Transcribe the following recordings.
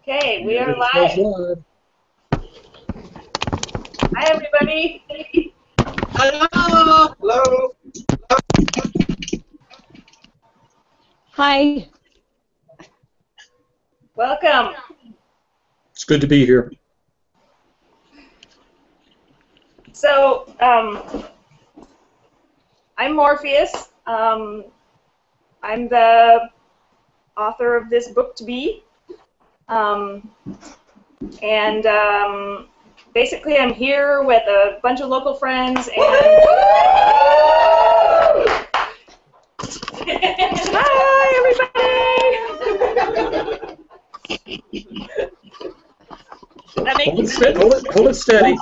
Okay, we are live. Hi, everybody. Hello. Hello. Hi. Welcome. It's good to be here. So, I'm Morpheus. I'm the author of this book to be. Basically, I'm here with a bunch of local friends and. Hi, everybody! That makes Hold it steady.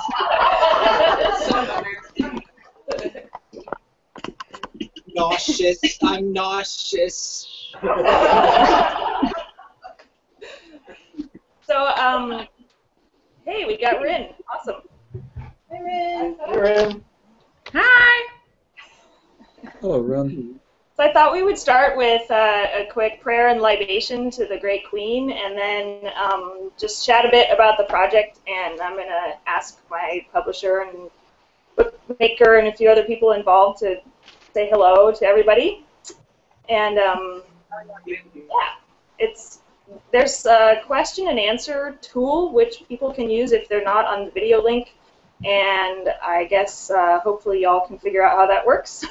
Nauseous. I'm nauseous. So, hey, we got Rin. Awesome. Hi, Rin. Hey, Rin. Hi. Hello, Rin. So I thought we would start with a quick prayer and libation to the Great Queen, and then just chat a bit about the project. And I'm going to ask my publisher and bookmaker and a few other people involved to say hello to everybody. And yeah, there's a question and answer tool which people can use if they're not on the video link. And I guess hopefully y'all can figure out how that works.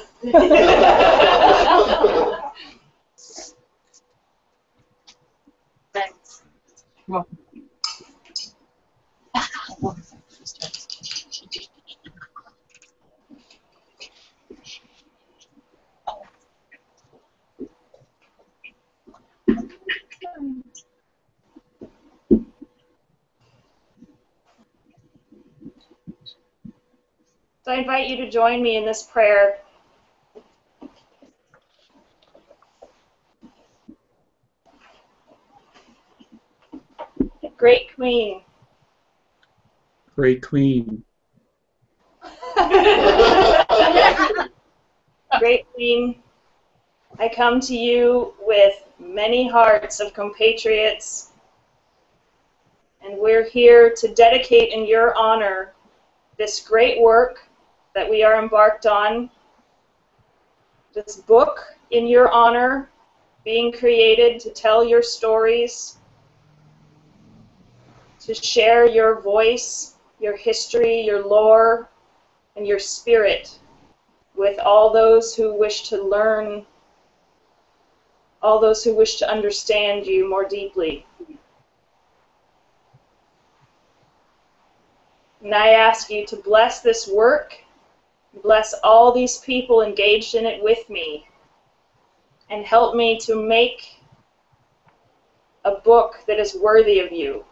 Thanks. So I invite you to join me in this prayer. Great Queen. Great Queen. Great Queen, I come to you with many hearts of compatriots, and we're here to dedicate in your honor this great work that we are embarked on, this book in your honor, being created to tell your stories, to share your voice, your history, your lore, and your spirit with all those who wish to learn, all those who wish to understand you more deeply. And I ask you to bless this work, bless all these people engaged in it with me, and help me to make a book that is worthy of you.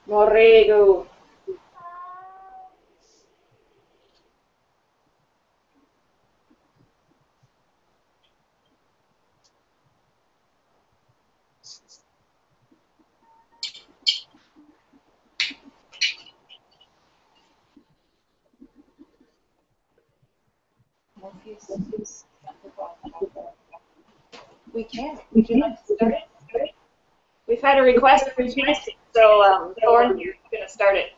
Morrigan. We can. Would you like to start it? We've had a request for chanting, so Thorn, you're going to start it.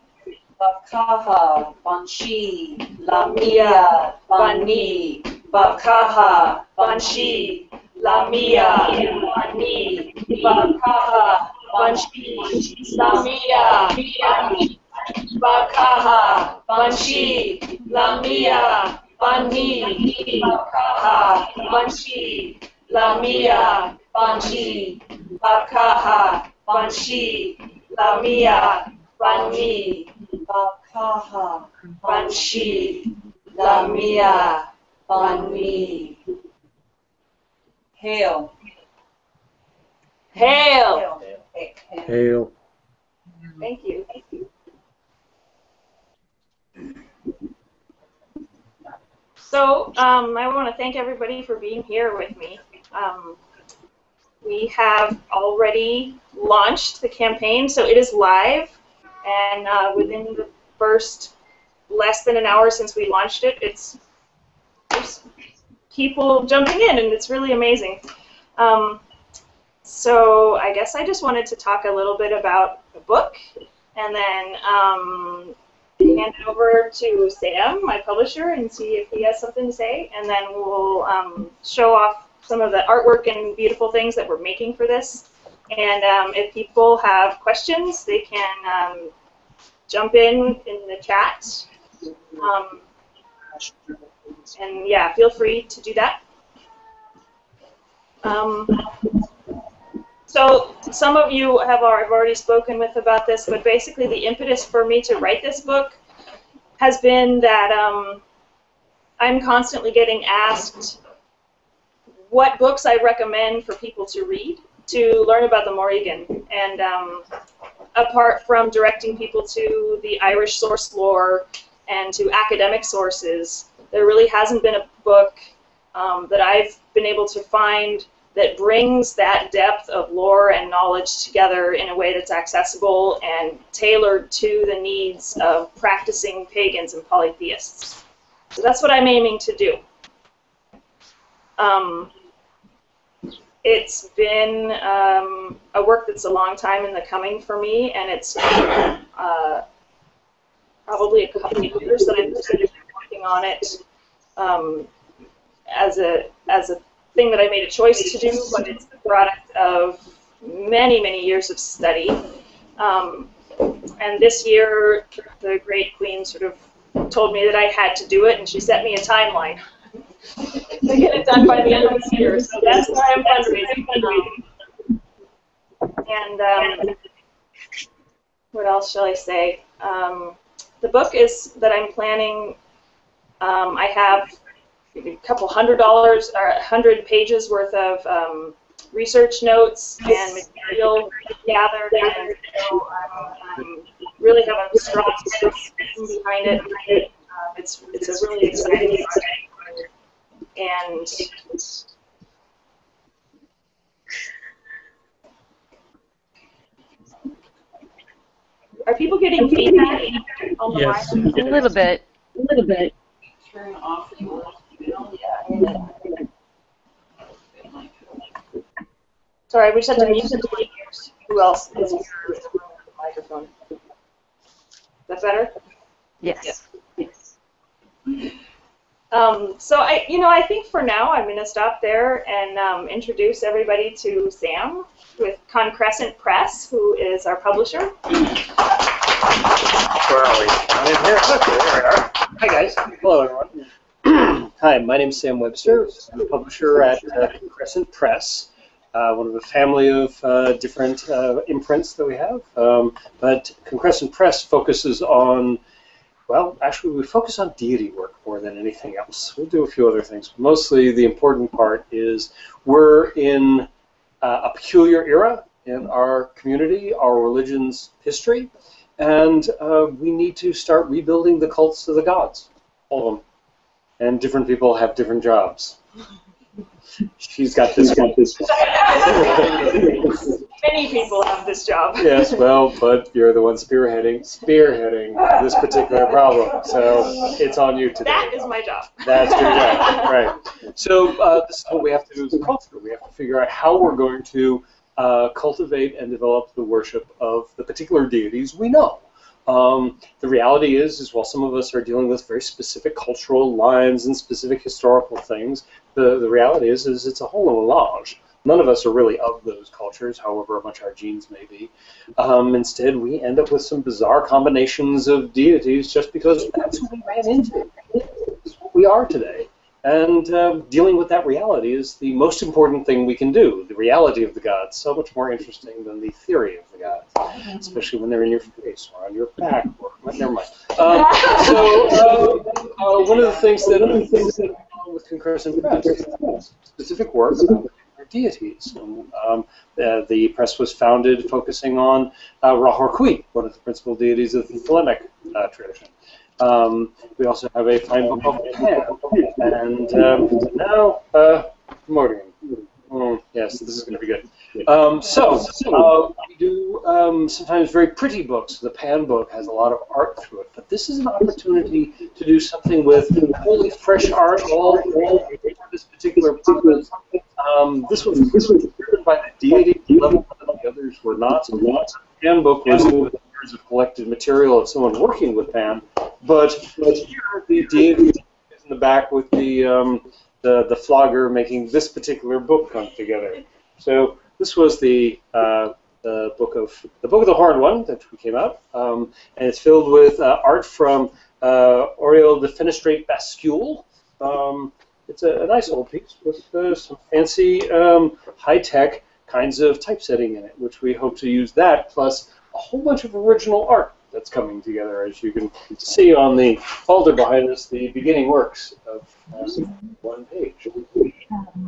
Bakaha, Banshi, Lamia, Bani, Bakaha, Banshi, Lamia, Bani, Bakaha, Banshi, Lamia, Bani, Bakaha, Banshi, Lamia, Bani, Bakaha, Banshi, Lamia, Bani, Bakaha, Banshi, Lamia, Bani, Bakaha, Banshi, Lamia, Bani. Hail. Hail. Hail. Thank you. So I want to thank everybody for being here with me. We have already launched the campaign, so it is live, and within the first less than an hour since we launched it, there's people jumping in, and it's really amazing. So I guess I just wanted to talk a little bit about the book, and then hand it over to Sam, my publisher, and see if he has something to say, and then we'll show off some of the artwork and beautiful things that we're making for this. And if people have questions, they can jump in the chat. And yeah, feel free to do that. So some of you I've already spoken with about this, but basically the impetus for me to write this book has been that I'm constantly getting asked what books I recommend for people to read to learn about the Morrigan. And apart from directing people to the Irish source lore and to academic sources, there really hasn't been a book that I've been able to find that brings that depth of lore and knowledge together in a way that's accessible and tailored to the needs of practicing pagans and polytheists. So that's what I'm aiming to do. It's been a work that's a long time in the coming for me, and it's probably a couple of years that I've been working on it as a thing that I made a choice to do, but it's the product of many, many years of study. And this year, the great queen sort of told me that I had to do it, and she set me a timeline to get it done by the end of this year. So that's why I'm fundraising. And what else shall I say? The book is that I'm planning. I have a couple $100 or 100 pages worth of research notes and material gathered, and so really have a strong sense behind it. It's a really exciting project, and are people getting feedback on the Yes. line? A little bit. Turn off the Sorry, we just have to mute the speakers. Who else is here with the microphone? Is that better? Yes. So I think for now I'm going to stop there and introduce everybody to Sam with Concrescent Press, who is our publisher. Where are we? I'm in here. Okay, there we are. Hi guys. Hello everyone. Hi, my name is Sam Webster. I'm a publisher at Concrescent Press, one of a family of different imprints that we have. But Concrescent Press focuses on, well, actually we focus on deity work more than anything else. We'll do a few other things. Mostly the important part is we're in a peculiar era in our community, our religion's history, and we need to start rebuilding the cults of the gods, all of them. And different people have different jobs. She's got this one. Many people have this job. Yes, well, but you're the one spearheading this particular problem. So it's on you today. That is my job. That's your job, right. So this is what we have to do as a culture. We have to figure out how we're going to cultivate and develop the worship of the particular deities we know. The reality is while some of us are dealing with very specific cultural lines and specific historical things, the reality is it's a whole melange. None of us are really of those cultures, however much our genes may be. Instead, we end up with some bizarre combinations of deities just because that's what we ran into. It's what we are today. And dealing with that reality is the most important thing we can do. The reality of the gods, so much more interesting than the theory of the gods, especially when they're in your face or on your back. Or, well, never mind. One of the things that with Concrescent Press is specific work about deities. The press was founded focusing on Rahor Kui, one of the principal deities of the Thelemic tradition. We also have a fine book of Pan. And now, Morrigan. Yes, this is going to be good. We do sometimes very pretty books. The Pan book has a lot of art through it, but this is an opportunity to do something with wholly fresh art, all for this particular purpose. This was driven by the deity level, but the others were not. The Pan book was years of collected material of someone working with Pan, but here the deity is in the back with the flogger making this particular book come together. So this was the book of the Horned One that came out, and it's filled with art from Oriel de Fenestrate Bascule. It's a nice old piece with some fancy high-tech kinds of typesetting in it, which we hope to use that plus a whole bunch of original art that's coming together, as you can see on the folder behind us, the beginning works of one page.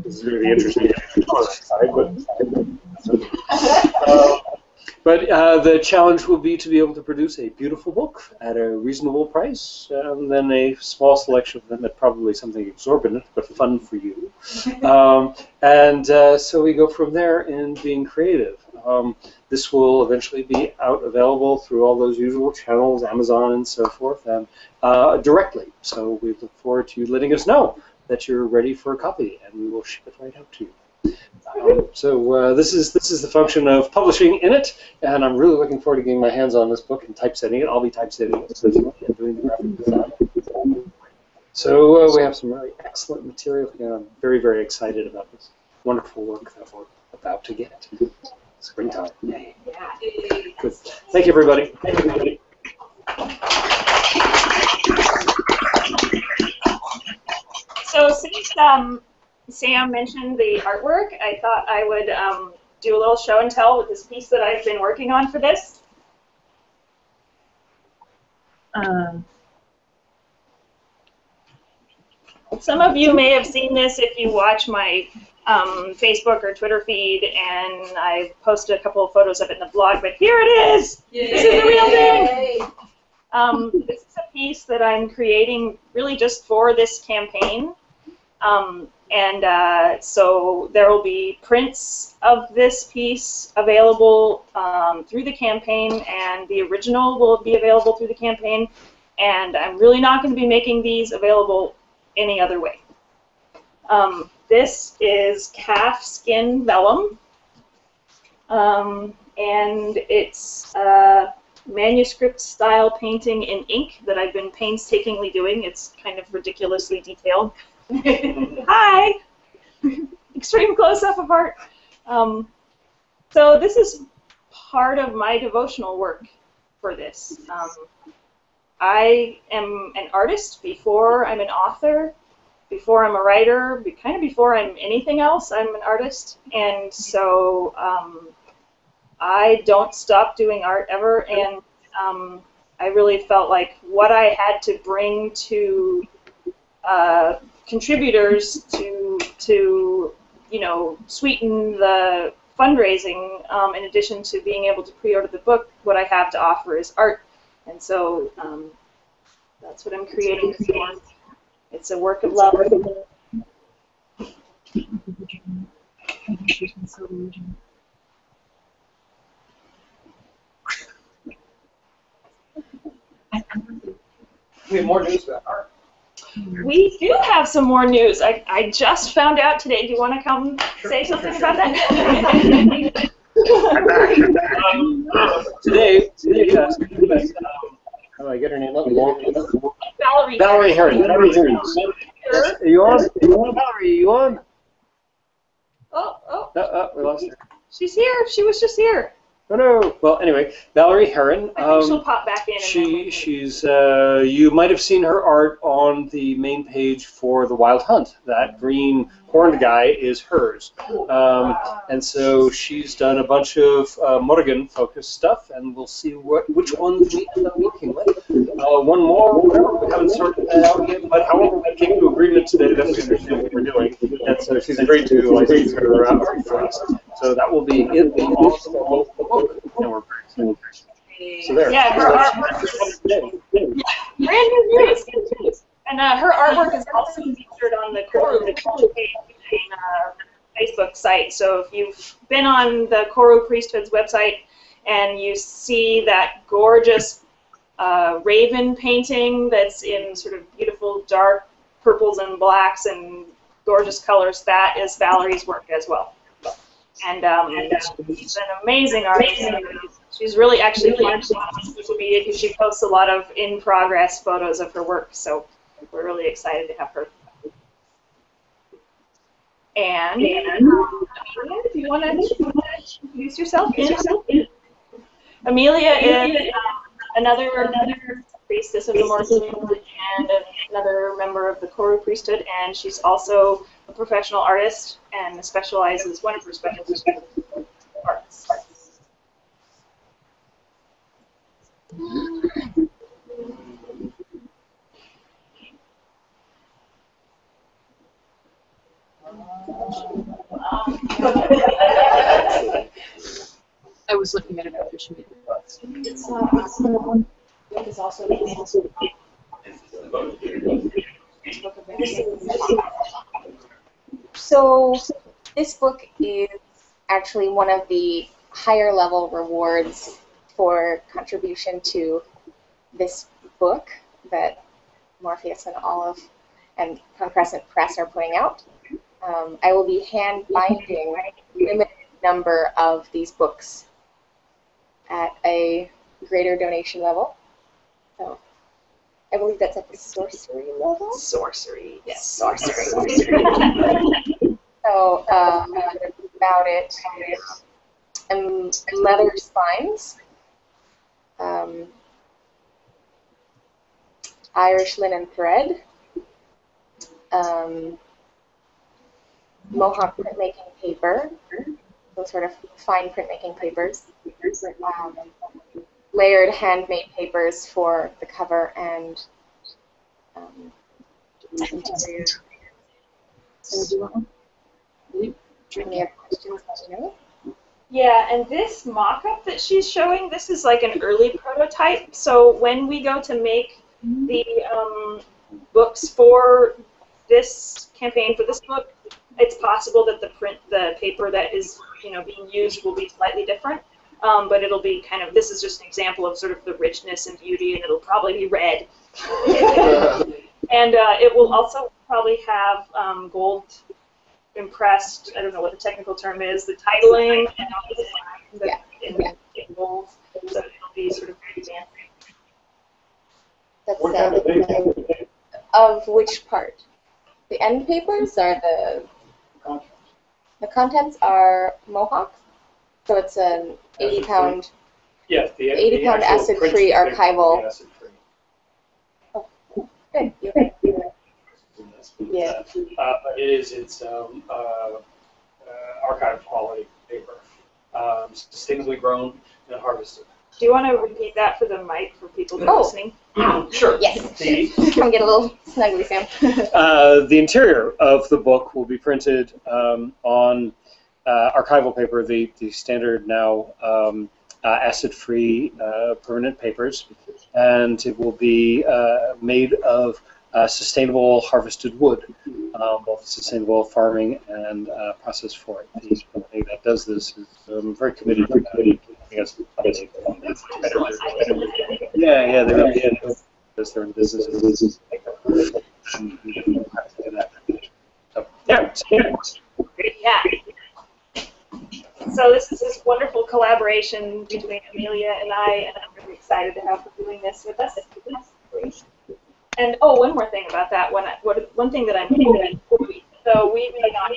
This is going to be interesting. But the challenge will be to be able to produce a beautiful book at a reasonable price, and then a small selection of them at probably something exorbitant, but fun for you. So we go from there in being creative. This will eventually be available through all those usual channels, Amazon and so forth, and directly. So we look forward to you letting us know that you're ready for a copy, and we will ship it right out to you. This is the function of publishing in it, and I'm really looking forward to getting my hands on this book and typesetting it. I'll be typesetting it and doing the graphic design. So we have some really excellent material here. I'm very, very excited about this wonderful work that we're about to get. Springtime. Yay. Good. Thank you, everybody. So since Sam mentioned the artwork, I thought I would do a little show and tell with this piece that I've been working on for this. Some of you may have seen this if you watch my Facebook or Twitter feed, and I posted a couple of photos of it in the blog, but here it is! Yay. This is the real thing! This is a piece that I'm creating really just for this campaign. So there will be prints of this piece available through the campaign, and the original will be available through the campaign, and I'm really not going to be making these available any other way. This is calf skin vellum, and it's manuscript style painting in ink that I've been painstakingly doing. It's kind of ridiculously detailed. Hi! Extreme close-up of art. So this is part of my devotional work for this. I am an artist before I'm an author, before I'm a writer, kind of before I'm anything else, I'm an artist. And so I don't stop doing art ever, and I really felt like what I had to bring to contributors to sweeten the fundraising, in addition to being able to pre-order the book, what I have to offer is art. And so that's what I'm creating this for. It's a work of love. We have more news about art. We do have some more news. I just found out today. Do you want to come say something about that? Today, how do I get her name up? Valerie. Valerie Heron. Valerie Heron. Are you on? Valerie, are you on? Oh. We lost her. She's here. She was just here. Oh no. Well, anyway, Valerie Heron. I think she'll pop back in. She's. You might have seen her art on the main page for The Wild Hunt. That green horned guy is hers. And so she's done a bunch of Morrigan focused stuff, and we'll see which ones we end up working with. One more, we haven't sorted that out yet, but however, we came to agreement today that we understand what we're doing, and so she's agreed to license her art for us. So that will be in the awesome book, and we're very excited. So there. Yeah, her artwork. Brand new news. And her artwork is also featured on the Koru page Facebook site. So if you've been on the Koru Priesthood's website and you see that gorgeous raven painting that's in sort of beautiful dark purples and blacks and gorgeous colors, that is Valerie's work as well. And she's an amazing artist. She's really actually fun on social media because she posts a lot of in-progress photos of her work. So we're really excited to have her. And Amelia, do you want to introduce yourself? Amelia is another priestess of the Morrigan and another member of the Koru priesthood, and she's also a professional artist and specializes, one of her specialties is arts. I was looking at an official meeting. It's also So this book is actually one of the higher level rewards for contribution to this book that Morpheus and Olive and Concrescent Press are putting out. I will be hand binding a limited number of these books at a greater donation level. So I believe that's at the sorcery level. sorcery. Yes, Sorcery. So about it, leather spines, Irish linen thread, Mohawk printmaking paper, those sort of fine printmaking papers, layered handmade papers for the cover and interior. So do you want one? Any other questions? Let me know. Yeah, and this mock-up that she's showing, this is like an early prototype. So when we go to make the books for this campaign, for this book, it's possible that the paper that is being used will be slightly different. But it'll be kind of, this is just an example of sort of the richness and beauty, and it'll probably be red. And it will also probably have gold impressed, I don't know what the technical term is, the titling and all the in gold, so it'll be sort of very fancy. That's of which part? The end papers or the contents are Mohawk, so it's an 80-pound. Yes, the 80-pound acid-free archival. Acid-free. Oh, good. You're right. Yeah. It's archive quality paper, sustainably grown and harvested. Do you want to repeat that for the mic for people that are listening? Sure. Yes. Come get a little snuggly, Sam. The interior of the book will be printed on archival paper, the standard now acid-free permanent papers, and it will be made of sustainable harvested wood, both sustainable farming and process for it. The company that does this is very committed to that. Yeah, they really did. Because they're in business. So, yeah. Yeah. So this is this wonderful collaboration between Amelia and I, and I'm really excited to have her doing this with us. And one more thing about that. One thing that I'm hoping, so we may not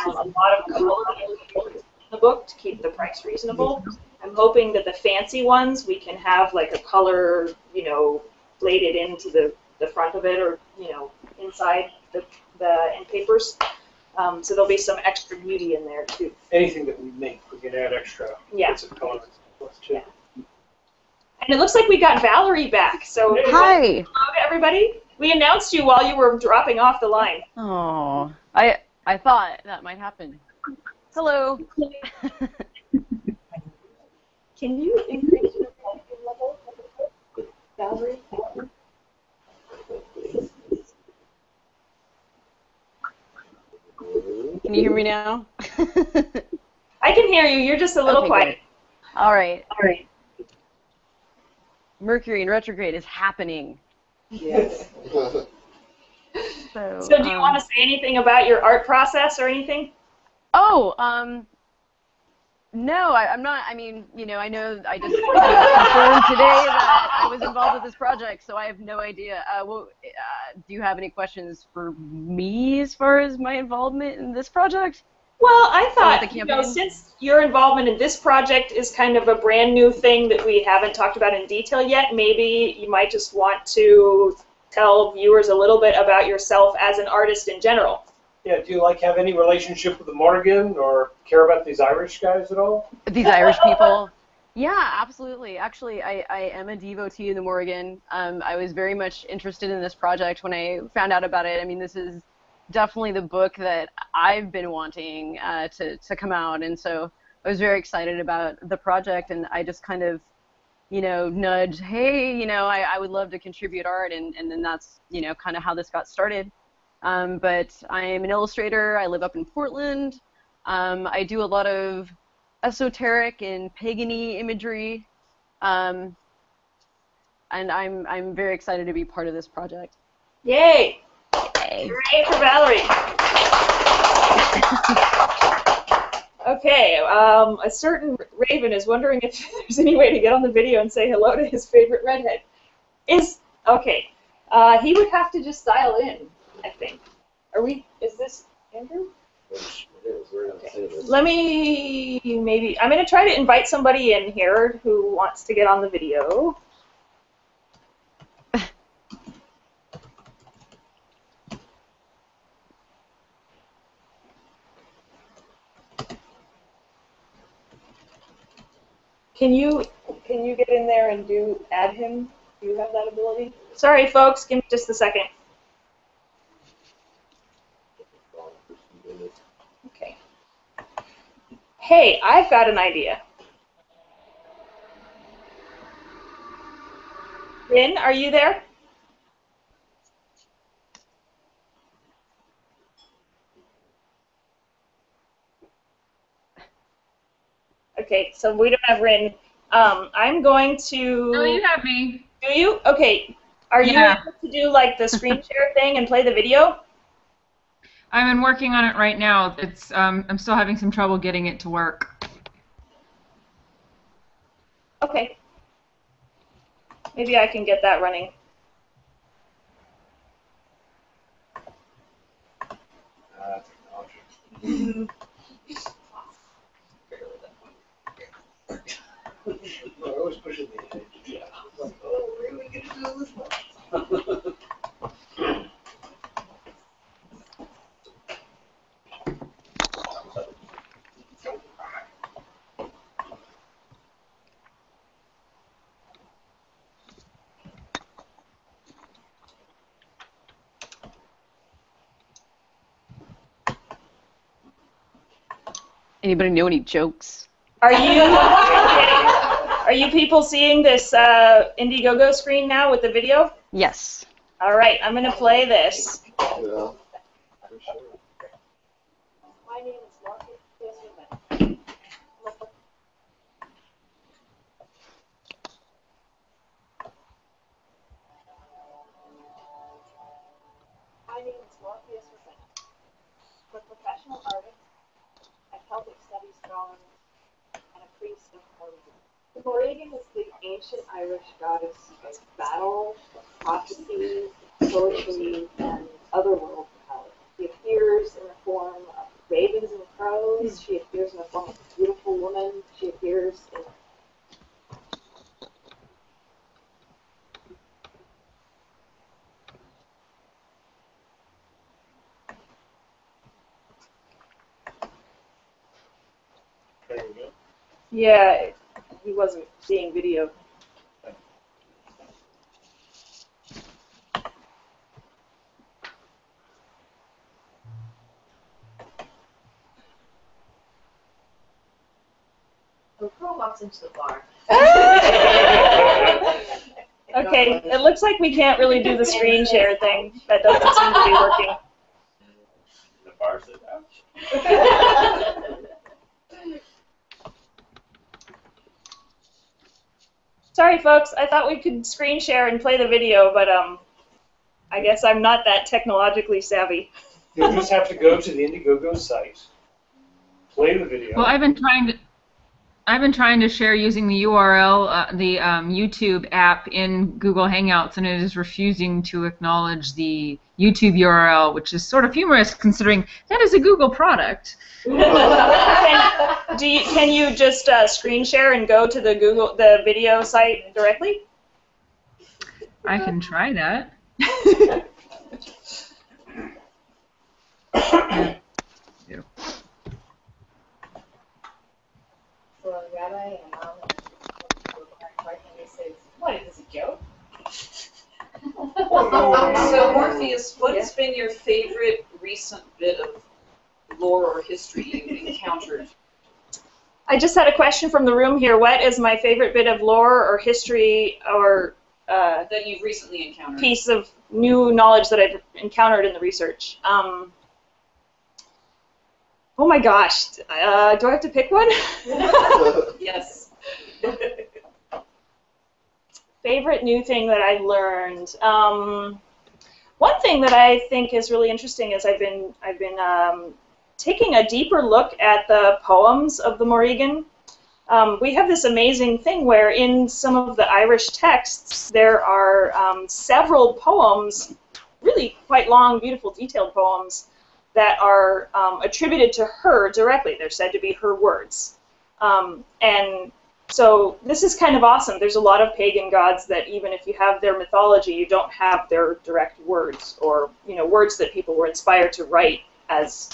have a lot of color in the book to keep the price reasonable. I'm hoping that the fancy ones we can have like a color, bladed into the front of it, or inside the end papers. So there'll be some extra beauty in there too. Anything that we make, we can add extra. Yeah. Bits of color. Yeah. And it looks like we got Valerie back. So hi. Hello to everybody. We announced you while you were dropping off the line. Oh, I thought that might happen. Hello. Can you increase your volume level, Valerie? Can you hear me now? I can hear you. You're just a little Okay, quiet. great. All right. Mercury in retrograde is happening. Yes. So So do you want to say anything about your art process or anything? Oh, no, I'm not. I mean, I know I just confirmed today that I was involved with this project, so I have no idea. Do you have any questions for me as far as my involvement in this project? Well, I thought, the campaign? since your involvement in this project is kind of a brand new thing that we haven't talked about in detail yet, maybe you might just want to tell viewers a little bit about yourself as an artist in general. Yeah, do you have any relationship with the Morrigan or care about these Irish guys at all? These Irish people? Yeah, absolutely. Actually, I am a devotee of the Morrigan. I was very much interested in this project when I found out about it. I mean, this is definitely the book that I've been wanting to come out, and so I was very excited about the project, and I just kind of, nudged, hey, I would love to contribute art, and then that's, kind of how this got started. But I am an illustrator. I live up in Portland. I do a lot of esoteric and pagan-y imagery, and I'm very excited to be part of this project. Yay! Yay. Hooray for Valerie! Okay, a certain Raven is wondering if there's any way to get on the video and say hello to his favorite redhead. Okay. He would have to just dial in, I think. Is this Andrew? Okay. Let me, I'm going to try to invite somebody in here who wants to get on the video. Can you get in there and add him? Do you have that ability? Sorry, folks. Give me just a second. Okay. Hey, I've got an idea. Rin, are you there? Okay, so we don't have Rin. I'm going to... Oh, you have me. Do you? Okay. Are you able to do like the screen share thing and play the video? I'm working on it right now. It's I'm still having some trouble getting it to work. Okay. Maybe I can get that running. I always push it the edge. Yeah. Like, oh, where are we going to do this one? Anybody know any jokes? Are you people seeing this IndieGoGo screen now with the video? Yes. All right, I'm going to play this. Yeah, for sure. My name is Morrigan. My name is Morrigan. I'm a professional artist, a Celtic studies scholar, and a priest of Morrigan. Morrigan is the ancient Irish goddess of battle, prophecy, poetry, and otherworld power. She appears in the form of ravens and crows. She appears in the form of a beautiful woman. She appears in There we go. Yeah, he wasn't seeing video. The girl walks into the bar. Okay, it looks like we can't really do the screen share thing. That doesn't seem to be working. The bar said, ouch. Sorry, folks. I thought we could screen share and play the video, but I guess I'm not that technologically savvy. You'll just have to go to the IndieGoGo site, play the video. Well, I've been trying to share using the URL, the YouTube app in Google Hangouts, and it is refusing to acknowledge the YouTube URL, which is sort of humorous considering that is a Google product. Can you just screen share and go to the video site directly? I can try that. Yeah. So Rabbi and Mom and he says, "What is this, a joke?" So Morpheus, what's been your favorite recent bit of lore or history you've encountered? I just had a question from the room here. What is my favorite bit of lore or history or that you've recently encountered? Piece of new knowledge that I've encountered in the research? Oh my gosh. Do I have to pick one? Yes. Favorite new thing that I learned. One thing that I think is really interesting is I've been taking a deeper look at the poems of the Morrigan. We have this amazing thing where in some of the Irish texts there are several poems, really quite long, beautiful, detailed poems that are attributed to her directly. They're said to be her words. And so this is kind of awesome. There's a lot of pagan gods that even if you have their mythology, you don't have their direct words or words that people were inspired to write as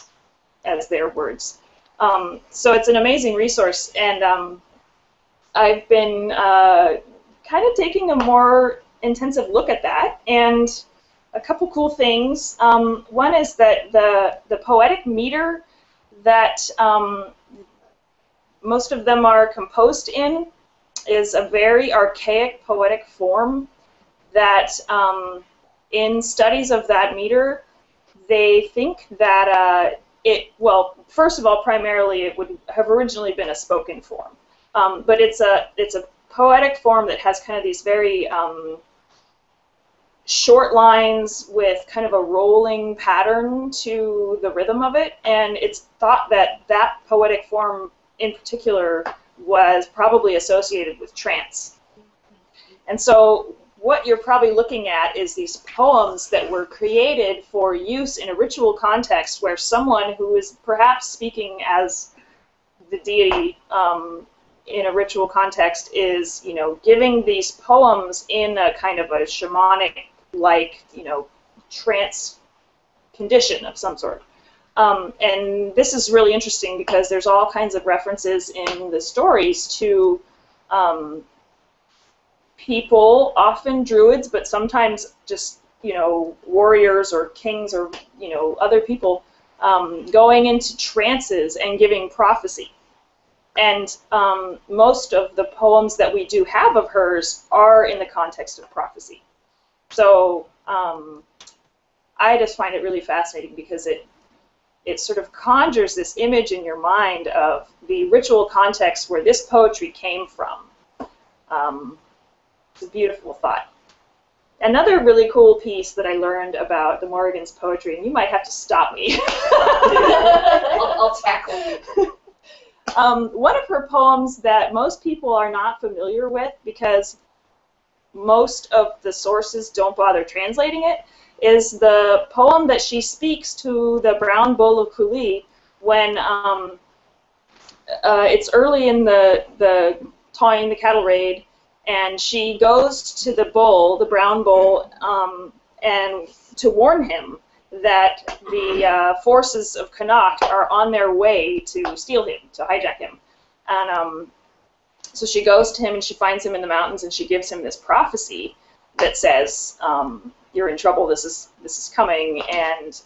their words. So it's an amazing resource, and I've been kind of taking a more intensive look at that, and a couple cool things. One is that the poetic meter that most of them are composed in is a very archaic poetic form that in studies of that meter, they think that well, first of all, primarily it would have originally been a spoken form, but it's a poetic form that has kind of these very short lines with kind of a rolling pattern to the rhythm of it, and it's thought that that poetic form in particular was probably associated with trance. And so what you're probably looking at is these poems that were created for use in a ritual context where someone who is perhaps speaking as the deity in a ritual context is, giving these poems in a kind of a shamanic-like, trance condition of some sort. And this is really interesting because there's all kinds of references in the stories to people, often druids, but sometimes just, warriors or kings or, other people going into trances and giving prophecy. And most of the poems that we do have of hers are in the context of prophecy. So I just find it really fascinating because it sort of conjures this image in your mind of the ritual context where this poetry came from. It's a beautiful thought. Another really cool piece that I learned about the Morrigan's poetry, and you might have to stop me. I'll tackle you. One of her poems that most people are not familiar with because most of the sources don't bother translating it is the poem that she speaks to the brown bull of Cooley when it's early in the Tawing the Cattle Raid, and she goes to the bull, the brown bull, and to warn him that the forces of Connacht are on their way to steal him, to hijack him. And so she goes to him and she finds him in the mountains and she gives him this prophecy that says, you're in trouble, this is coming, and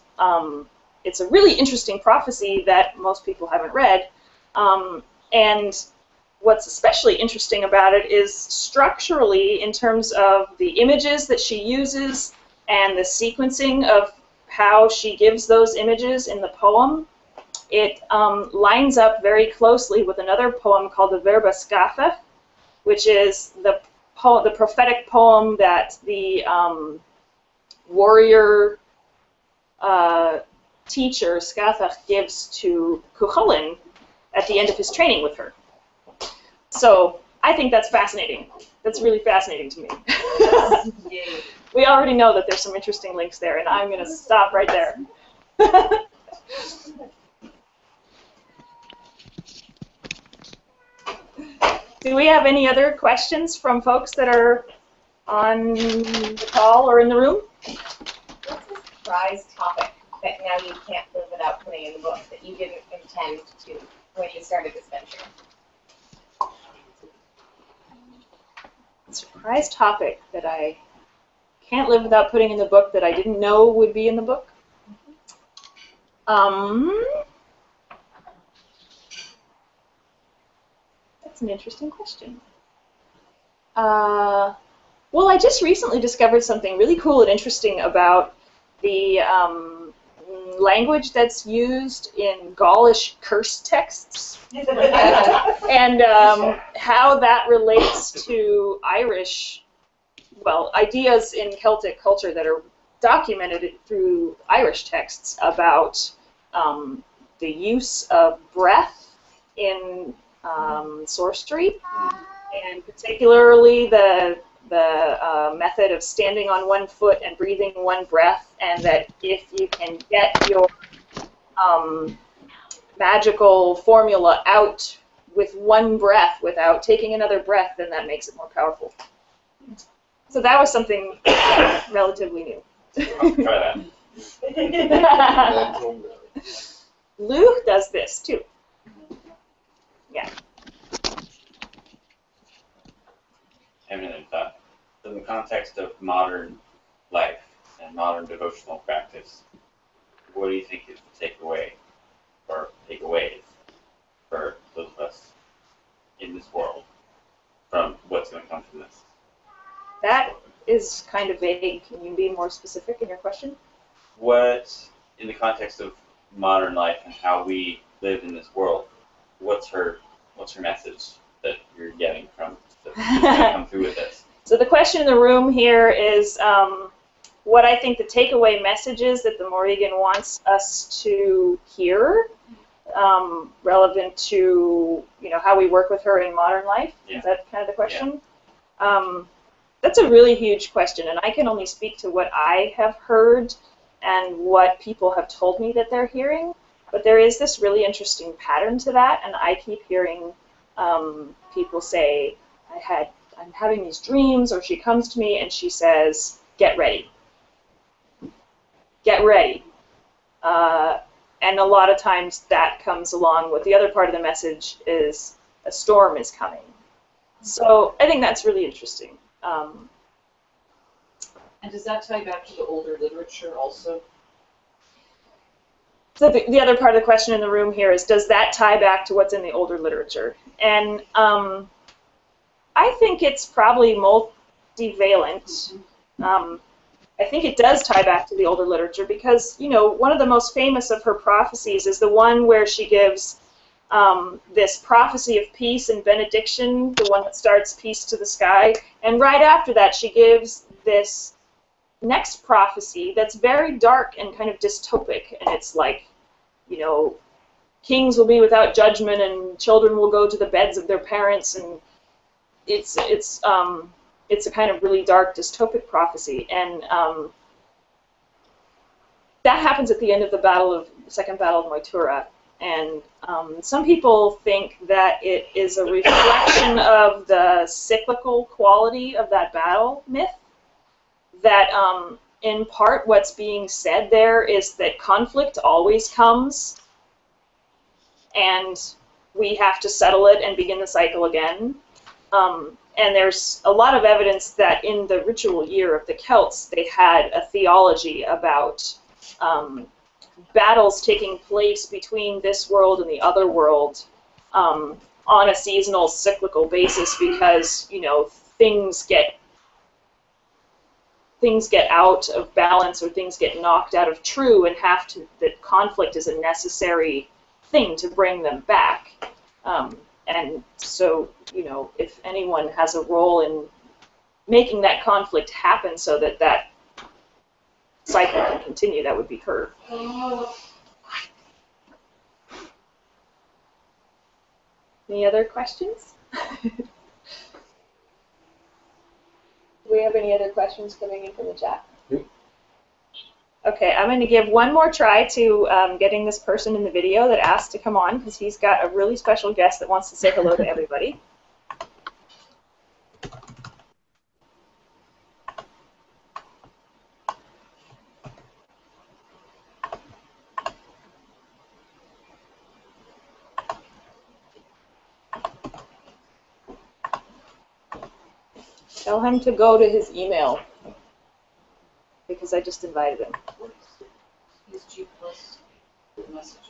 it's a really interesting prophecy that most people haven't read. And what's especially interesting about it is structurally, in terms of the images that she uses and the sequencing of how she gives those images in the poem, it lines up very closely with another poem called the Verba Scapha, which is the prophetic poem that the warrior teacher Scathach gives to Cuchulainn at the end of his training with her. So I think that's fascinating. That's really fascinating to me. We already know that there's some interesting links there, and I'm going to stop right there. Do we have any other questions from folks that are on the call or in the room? What's this prize topic that now you can't live without putting in the book that you didn't intend to when you started this venture? A surprise topic that I can't live without putting in the book that I didn't know would be in the book? That's an interesting question. Well, I just recently discovered something really cool and interesting about the language that's used in Gaulish curse texts and how that relates to Irish, well, ideas in Celtic culture that are documented through Irish texts about the use of breath in sorcery, and particularly the method of standing on one foot and breathing one breath, and that if you can get your magical formula out with one breath without taking another breath, then that makes it more powerful. So that was something relatively new. I'll try that. Lou does this too. Yeah. Eminent thought. In the context of modern life and modern devotional practice, what do you think is the takeaway or takeaways for those of us in this world from what's going to come from this? That is kind of vague. Can you be more specific in your question? What, in the context of modern life and how we live in this world, what's her message that you're getting from that's going to come through with this? So the question in the room here is what I think the takeaway message is that the Morrigan wants us to hear, relevant to how we work with her in modern life. Yeah. Is that kind of the question? Yeah. That's a really huge question, and I can only speak to what I have heard and what people have told me that they're hearing. But there is this really interesting pattern to that, and I keep hearing people say, I'm having these dreams, or she comes to me and she says, get ready. Get ready. And a lot of times that comes along with the other part of the message is a storm is coming. So I think that's really interesting. And does that tie back to the older literature also? So the other part of the question in the room here is, does that tie back to what's in the older literature? And I think it's probably multivalent. I think it does tie back to the older literature because, one of the most famous of her prophecies is the one where she gives this prophecy of peace and benediction, the one that starts peace to the sky, and right after that she gives this next prophecy that's very dark and kind of dystopic, and it's like, kings will be without judgment and children will go to the beds of their parents, and it's a kind of really dark dystopic prophecy, and that happens at the end of the Second Battle of Moytura. And some people think that it is a reflection of the cyclical quality of that battle myth, that in part what's being said there is that conflict always comes and we have to settle it and begin the cycle again. And there's a lot of evidence that in the ritual year of the Celts, they had a theology about battles taking place between this world and the other world on a seasonal, cyclical basis because, things get out of balance or things get knocked out of true, and that conflict is a necessary thing to bring them back. And so, you know, if anyone has a role in making that conflict happen so that that cycle can continue, that would be her. Any other questions? Do we have any other questions coming in from the chat? Okay, I'm going to give one more try to getting this person in the video that asked to come on, because he's got a really special guest that wants to say hello to everybody. Tell him to go to his email, because I just invited him. Use G plus messages.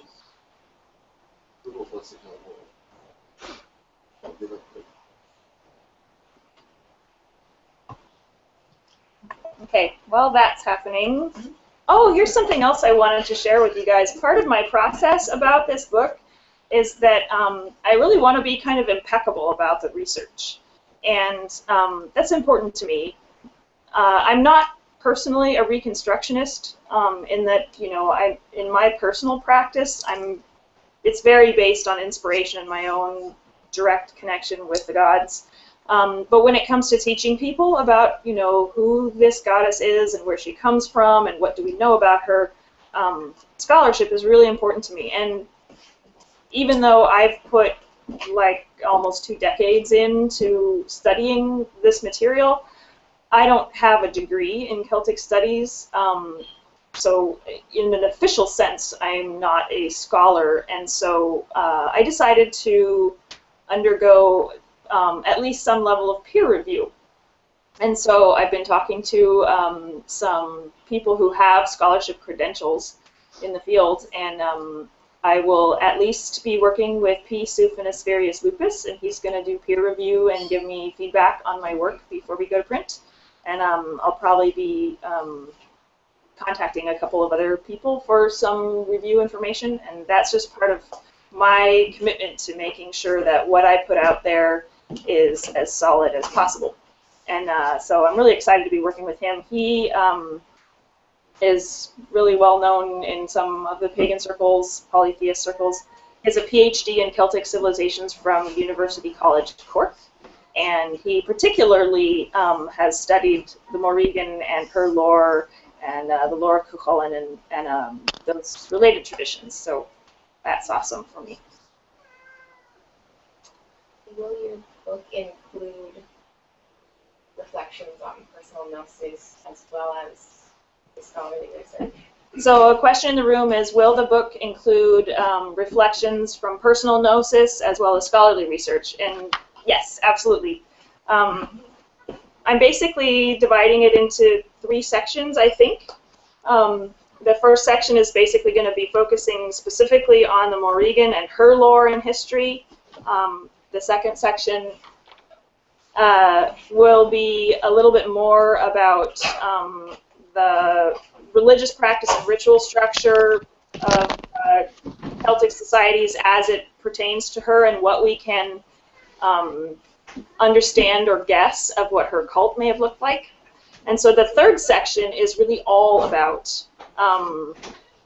Okay, while that's happening, oh, here's something else I wanted to share with you guys. Part of my process about this book is that I really want to be kind of impeccable about the research, and that's important to me. I'm not personally a Reconstructionist in that, you know, in my personal practice, it's very based on inspiration and my own direct connection with the gods. But when it comes to teaching people about, you know, who this goddess is and where she comes from and what do we know about her, scholarship is really important to me. And even though I've put like almost 2 decades into studying this material, I don't have a degree in Celtic studies, so in an official sense, I'm not a scholar, and so I decided to undergo at least some level of peer review. And so I've been talking to some people who have scholarship credentials in the field, and I will at least be working with P. Sulphinus Lupus, and he's going to do peer review and give me feedback on my work before we go to print. And I'll probably be contacting a couple of other people for some review information, and that's just part of my commitment to making sure that what I put out there is as solid as possible. And so I'm really excited to be working with him. He is really well known in some of the pagan circles, polytheist circles. He has a PhD in Celtic civilizations from University College Cork. And he particularly has studied the Morrigan and her lore and the lore of Cuchulainn and those related traditions. So that's awesome for me. Will your book include reflections on personal gnosis as well as the scholarly research? So a question in the room is, will the book include reflections from personal gnosis as well as scholarly research? And yes, absolutely. I'm basically dividing it into 3 sections, I think. The first section is basically going to be focusing specifically on the Morrigan and her lore and history. The second section will be a little bit more about the religious practice and ritual structure of Celtic societies as it pertains to her and what we can understand or guess of what her cult may have looked like. And so the third section is really all about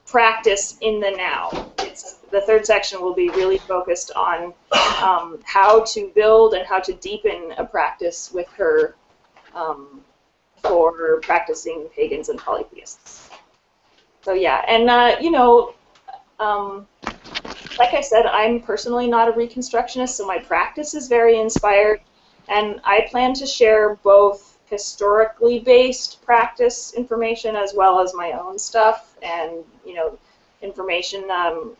practice in the now. The third section will be really focused on how to build and how to deepen a practice with her for practicing pagans and polytheists. So yeah, and you know, like I said, I'm personally not a Reconstructionist, so my practice is very inspired, and I plan to share both historically based practice information as well as my own stuff, and you know, information and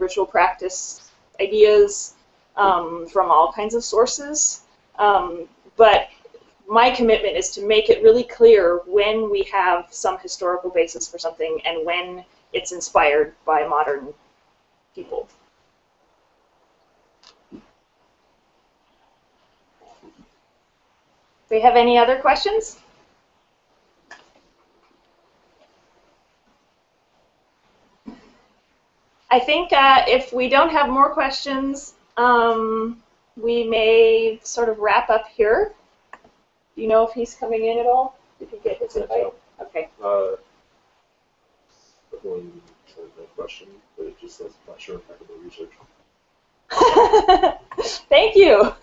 ritual practice ideas from all kinds of sources. But my commitment is to make it really clear when we have some historical basis for something and when it's inspired by modern people. Do we have any other questions? I think if we don't have more questions, we may sort of wrap up here. Do you know if he's coming in at all? Did he get his invite? Okay. Everyone has no question, but it just says not sure if I can do research. Thank you.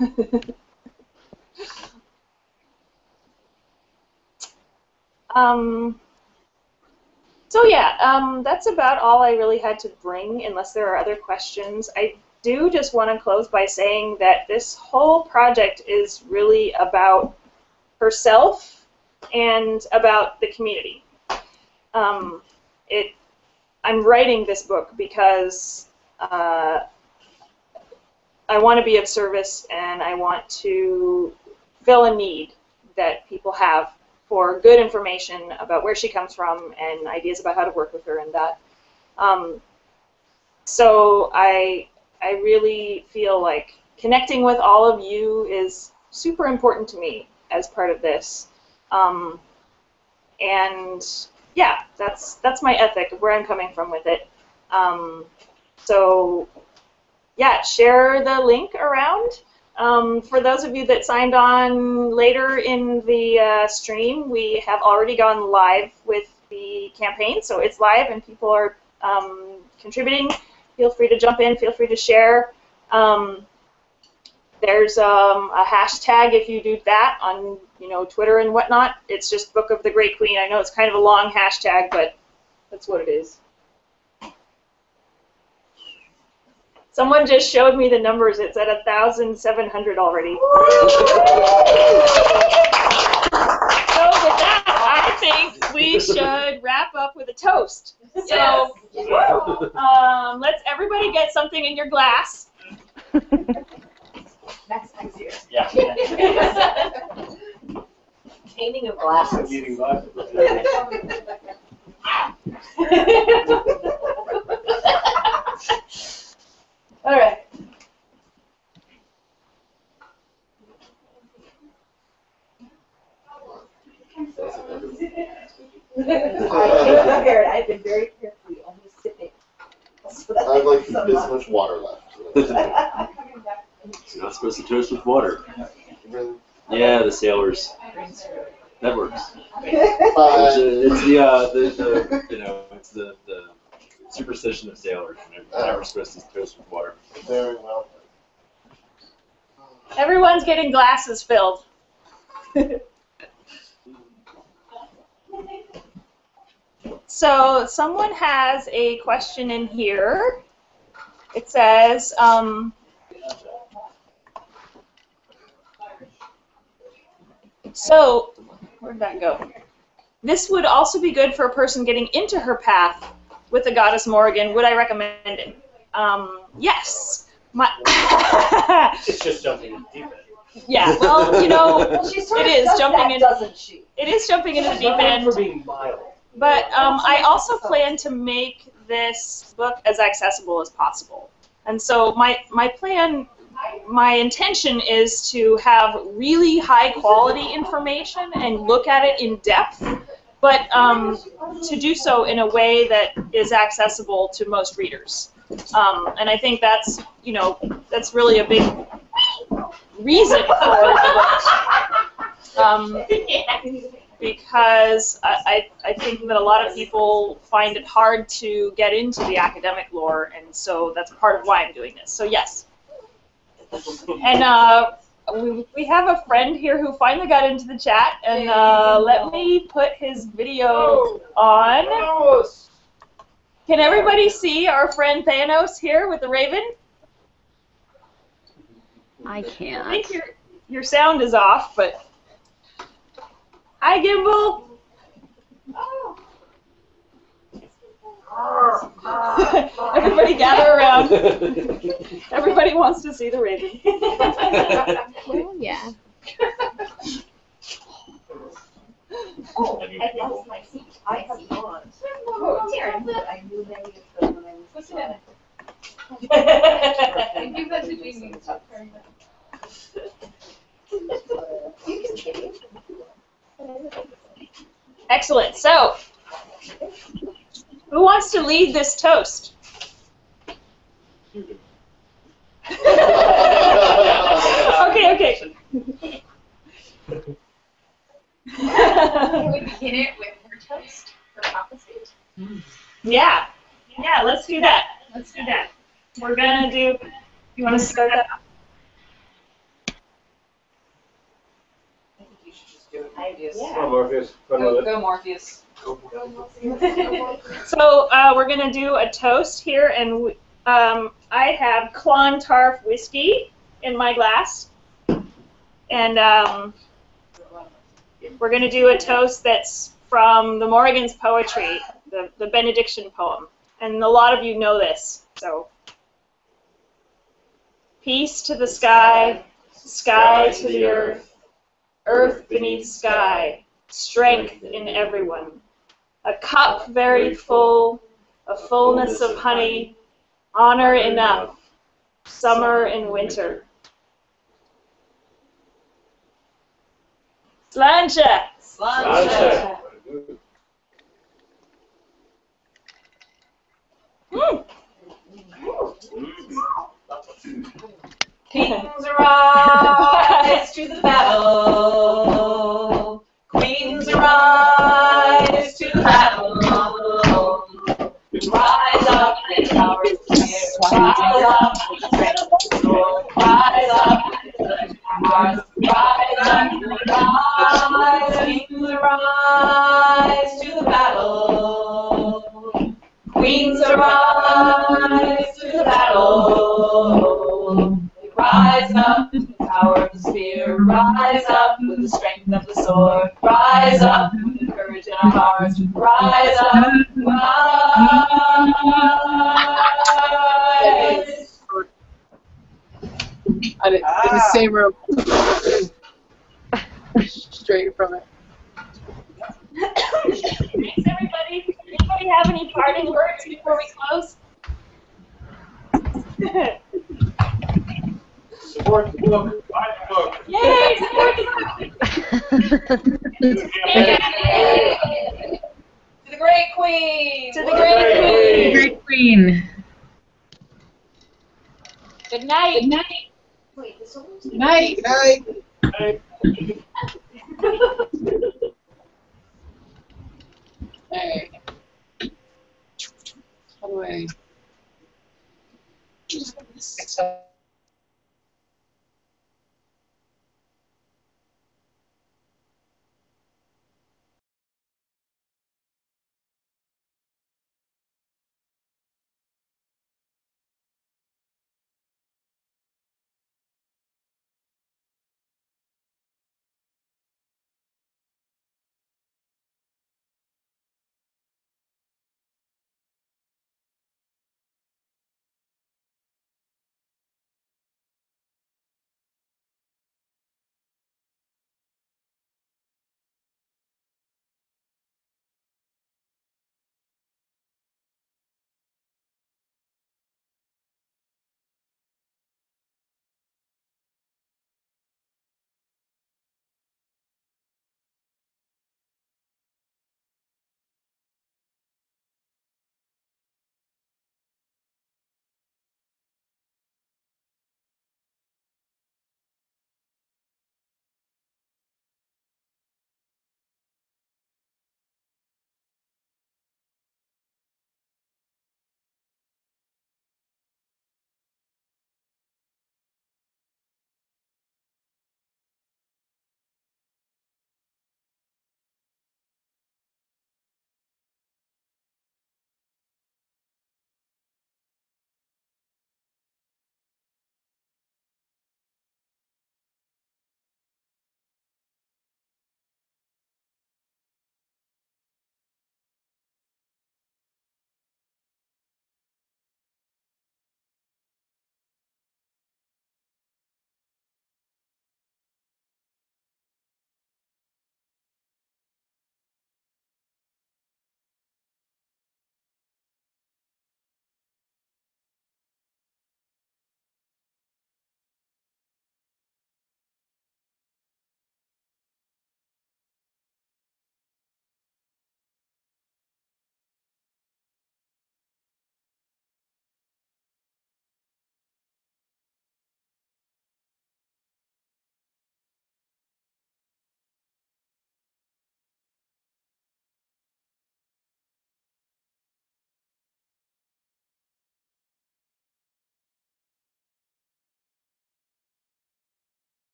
So yeah, that's about all I really had to bring, unless there are other questions. I do just want to close by saying that this whole project is really about herself and about the community. I'm writing this book because I want to be of service, and I want to fill a need that people have for good information about where she comes from and ideas about how to work with her and that. So I really feel like connecting with all of you is super important to me as part of this. And yeah, that's my ethic of where I'm coming from with it. So yeah, share the link around. For those of you that signed on later in the stream, we have already gone live with the campaign, so it's live and people are contributing. Feel free to jump in, feel free to share. There's a hashtag if you do that on Twitter and whatnot. It's just Book of the Great Queen. I know it's kind of a long hashtag, but that's what it is. Someone just showed me the numbers. It's at 1,700 already. So with that, I think we should wrap up with a toast. So let's everybody get something in your glass. Next year. Yeah. Painting of glasses. Eating glasses. All right. I've been very carefully only sipping. I have like this much water left. You're not supposed to toast with water. Yeah, the sailors. That works. It's the superstition of sailors. You're never supposed to toast with water. Very well. Everyone's getting glasses filled. So someone has a question in here. It says, so, where'd that go? This would also be good for a person getting into her path with the goddess Morrigan. Would I recommend it? Yes. It's just jumping in the deep end. Yeah, well, it is jumping in. Doesn't she? It is jumping into the deep end. For being mild. But I also plan to make this book as accessible as possible. And so my plan, my intention is to have really high quality information and look at it in depth, but to do so in a way that is accessible to most readers. And I think that's, really a big reason for the book. Because I think that a lot of people find it hard to get into the academic lore, and so that's part of why I'm doing this. So yes. And we have a friend here who finally got into the chat, and let me put his video on. Can everybody see our friend Thanos here with the raven? I can't. I think your sound is off, but... Hi, Gimbal! Everybody gather around. Everybody wants to see the raven. Well, yeah. Oh, I lost my seat. I have gone. Oh, dear. I knew they used them when I was there. Thank you for doing me. You can see. Excellent. So, who wants to lead this toast? Okay. Can we begin it with her toast for prophecy? Yeah, let's do that. We're gonna do, you wanna start that? I think you should just do it, Morpheus. Yeah. Come on, Morpheus. Run with it. Go Morpheus. So we're gonna do a toast here, and I have Clontarf whiskey in my glass, and we're gonna do a toast that's from the Morrigan's poetry, the benediction poem, and a lot of you know this. So, peace to the sky, sky to the earth, earth beneath sky, strength in everyone. A cup very full, a fullness of honey, honor enough, summer and winter. Sláinte! Sláinte! Kings arise to the battle. Queens arise to the battle. Rise up and towers of fear. Rise up and strength of the sword. Rise up and rise up. Rise. Kings arise to the battle. Queens arise to the battle. Rise up to the power of the spear. Rise up with the strength of the sword. Rise up with the courage in our hearts. Rise up. Rise. In the same room. Straight from it. Thanks, everybody. Anybody have any parting words before we close? Support the book. Buy the book. Yay! Support the book. To the great queen! To the great queen! Great Queen. Good night. Good night. Wait, this one? Good night. Good night. Alright. How do I...